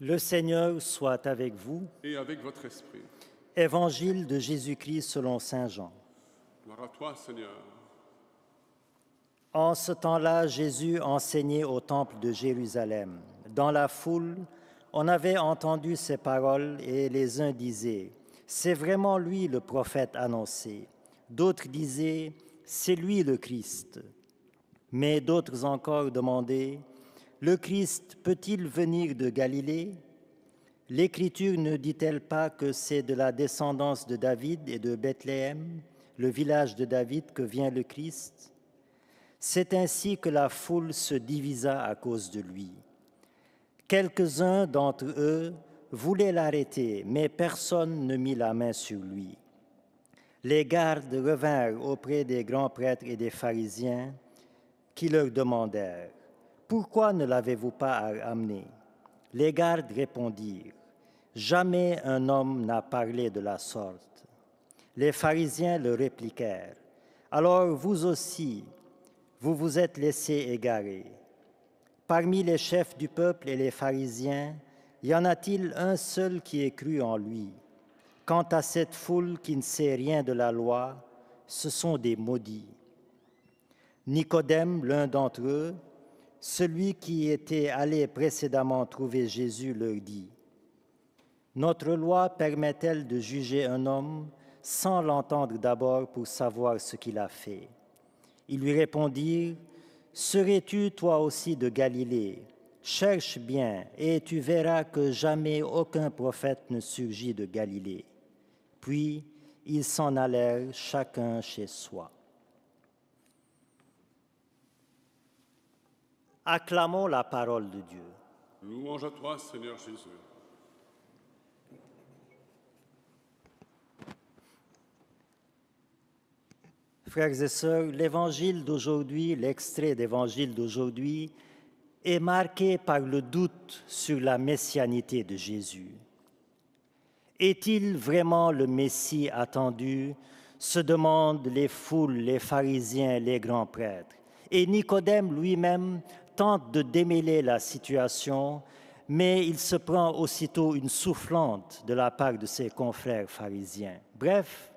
Le Seigneur soit avec vous. Et avec votre esprit. Évangile de Jésus-Christ selon saint Jean. Gloire à toi, Seigneur. En ce temps-là, Jésus enseignait au temple de Jérusalem. Dans la foule, on avait entendu ces paroles et les uns disaient « C'est vraiment lui le prophète annoncé ». D'autres disaient « C'est lui le Christ ». Mais d'autres encore demandaient « Le Christ peut-il venir de Galilée ? L'Écriture ne dit-elle pas que c'est de la descendance de David et de Bethléem, le village de David, que vient le Christ ? C'est ainsi que la foule se divisa à cause de lui. Quelques-uns d'entre eux voulaient l'arrêter, mais personne ne mit la main sur lui. Les gardes revinrent auprès des grands prêtres et des pharisiens qui leur demandèrent « Pourquoi ne l'avez-vous pas amené ?» Les gardes répondirent « Jamais un homme n'a parlé de la sorte. » Les pharisiens leur répliquèrent « Alors vous aussi, vous vous êtes laissés égarer. Parmi les chefs du peuple et les pharisiens, y en a-t-il un seul qui ait cru en lui? Quant à cette foule qui ne sait rien de la loi, ce sont des maudits. » Nicodème, l'un d'entre eux, celui qui était allé précédemment trouver Jésus, leur dit « Notre loi permet-elle de juger un homme sans l'entendre d'abord pour savoir ce qu'il a fait ?» Ils lui répondirent « Serais-tu toi aussi de Galilée? Cherche bien et tu verras que jamais aucun prophète ne surgit de Galilée. » Puis ils s'en allèrent chacun chez soi. Acclamons la parole de Dieu. Louange à toi, Seigneur Jésus. Frères et sœurs, l'évangile d'aujourd'hui, l'extrait d'évangile d'aujourd'hui, est marqué par le doute sur la messianité de Jésus. Est-il vraiment le Messie attendu? Se demandent les foules, les pharisiens, les grands prêtres. Et Nicodème lui-même tente de démêler la situation, mais il se prend aussitôt une soufflante de la part de ses confrères pharisiens. Bref,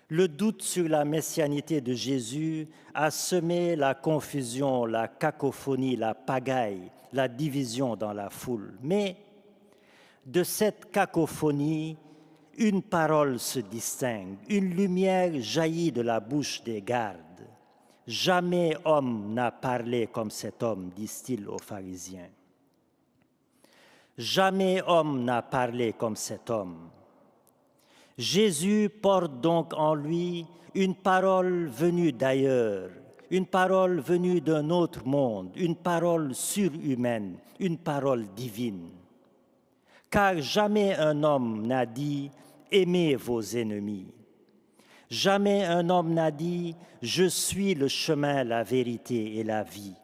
le doute sur la messianité de Jésus a semé la confusion, la cacophonie, la pagaille, la division dans la foule. Mais de cette cacophonie, une parole se distingue, une lumière jaillit de la bouche des gardes. « Jamais homme n'a parlé comme cet homme », disent-ils aux pharisiens. « Jamais homme n'a parlé comme cet homme ». Jésus porte donc en lui une parole venue d'ailleurs, une parole venue d'un autre monde, une parole surhumaine, une parole divine. Car jamais un homme n'a dit « aimez vos ennemis ». Jamais un homme n'a dit « je suis le chemin, la vérité et la vie ».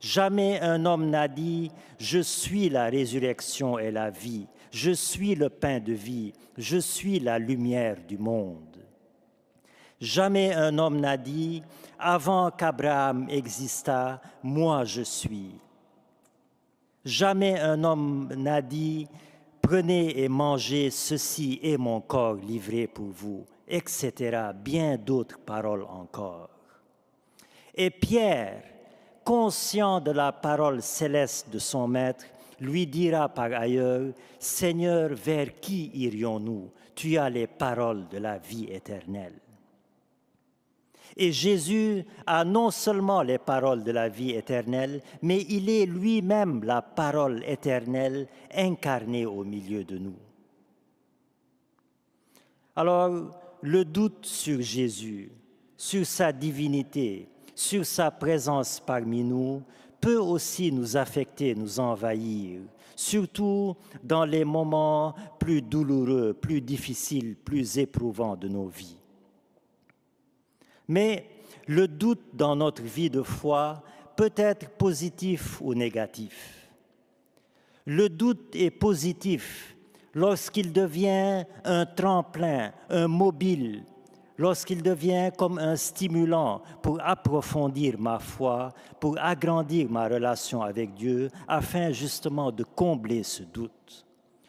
Jamais un homme n'a dit « je suis la résurrection et la vie ». Je suis le pain de vie, je suis la lumière du monde. Jamais un homme n'a dit, avant qu'Abraham existât, moi je suis. Jamais un homme n'a dit, prenez et mangez, ceci est mon corps livré pour vous, etc. Bien d'autres paroles encore. Et Pierre, conscient de la parole céleste de son maître, lui dira par ailleurs, « Seigneur, vers qui irions-nous? Tu as les paroles de la vie éternelle. » Et Jésus a non seulement les paroles de la vie éternelle, mais il est lui-même la parole éternelle incarnée au milieu de nous. Alors, le doute sur Jésus, sur sa divinité, sur sa présence parmi nous, peut aussi nous affecter, nous envahir, surtout dans les moments plus douloureux, plus difficiles, plus éprouvants de nos vies. Mais le doute dans notre vie de foi peut être positif ou négatif. Le doute est positif lorsqu'il devient un tremplin, un mobile, lorsqu'il devient comme un stimulant pour approfondir ma foi, pour agrandir ma relation avec Dieu, afin justement de combler ce doute.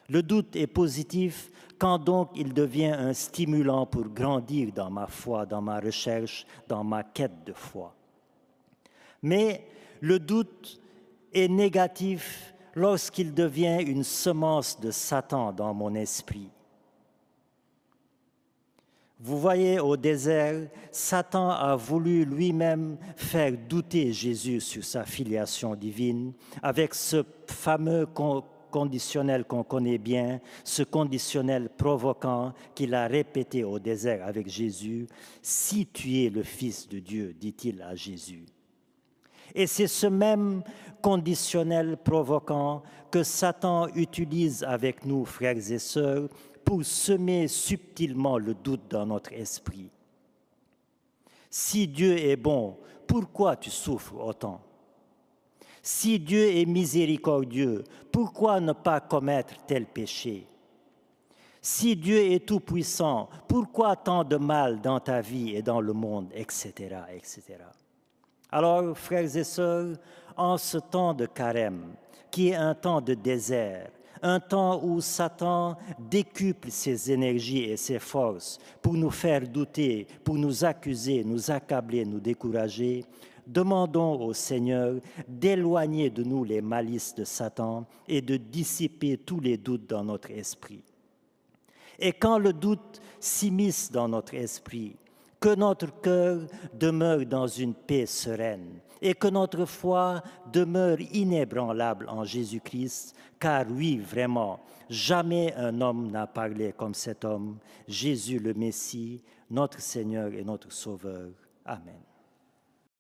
Le doute est positif quand donc il devient un stimulant pour grandir dans ma foi, dans ma recherche, dans ma quête de foi. Mais le doute est négatif lorsqu'il devient une semence de Satan dans mon esprit. Vous voyez, au désert, Satan a voulu lui-même faire douter Jésus sur sa filiation divine avec ce fameux conditionnel qu'on connaît bien, ce conditionnel provoquant qu'il a répété au désert avec Jésus. « Si tu es le Fils de Dieu, dit-il à Jésus. » Et c'est ce même conditionnel provoquant que Satan utilise avec nous, frères et sœurs, pour semer subtilement le doute dans notre esprit. Si Dieu est bon, pourquoi tu souffres autant? Si Dieu est miséricordieux, pourquoi ne pas commettre tel péché? Si Dieu est tout-puissant, pourquoi tant de mal dans ta vie et dans le monde, etc., etc. Alors, frères et sœurs, en ce temps de carême, qui est un temps de désert, un temps où Satan décuple ses énergies et ses forces pour nous faire douter, pour nous accuser, nous accabler, nous décourager, demandons au Seigneur d'éloigner de nous les malices de Satan et de dissiper tous les doutes dans notre esprit. Et quand le doute s'immisce dans notre esprit, que notre cœur demeure dans une paix sereine et que notre foi demeure inébranlable en Jésus-Christ, car oui, vraiment, jamais un homme n'a parlé comme cet homme, Jésus le Messie, notre Seigneur et notre Sauveur. Amen.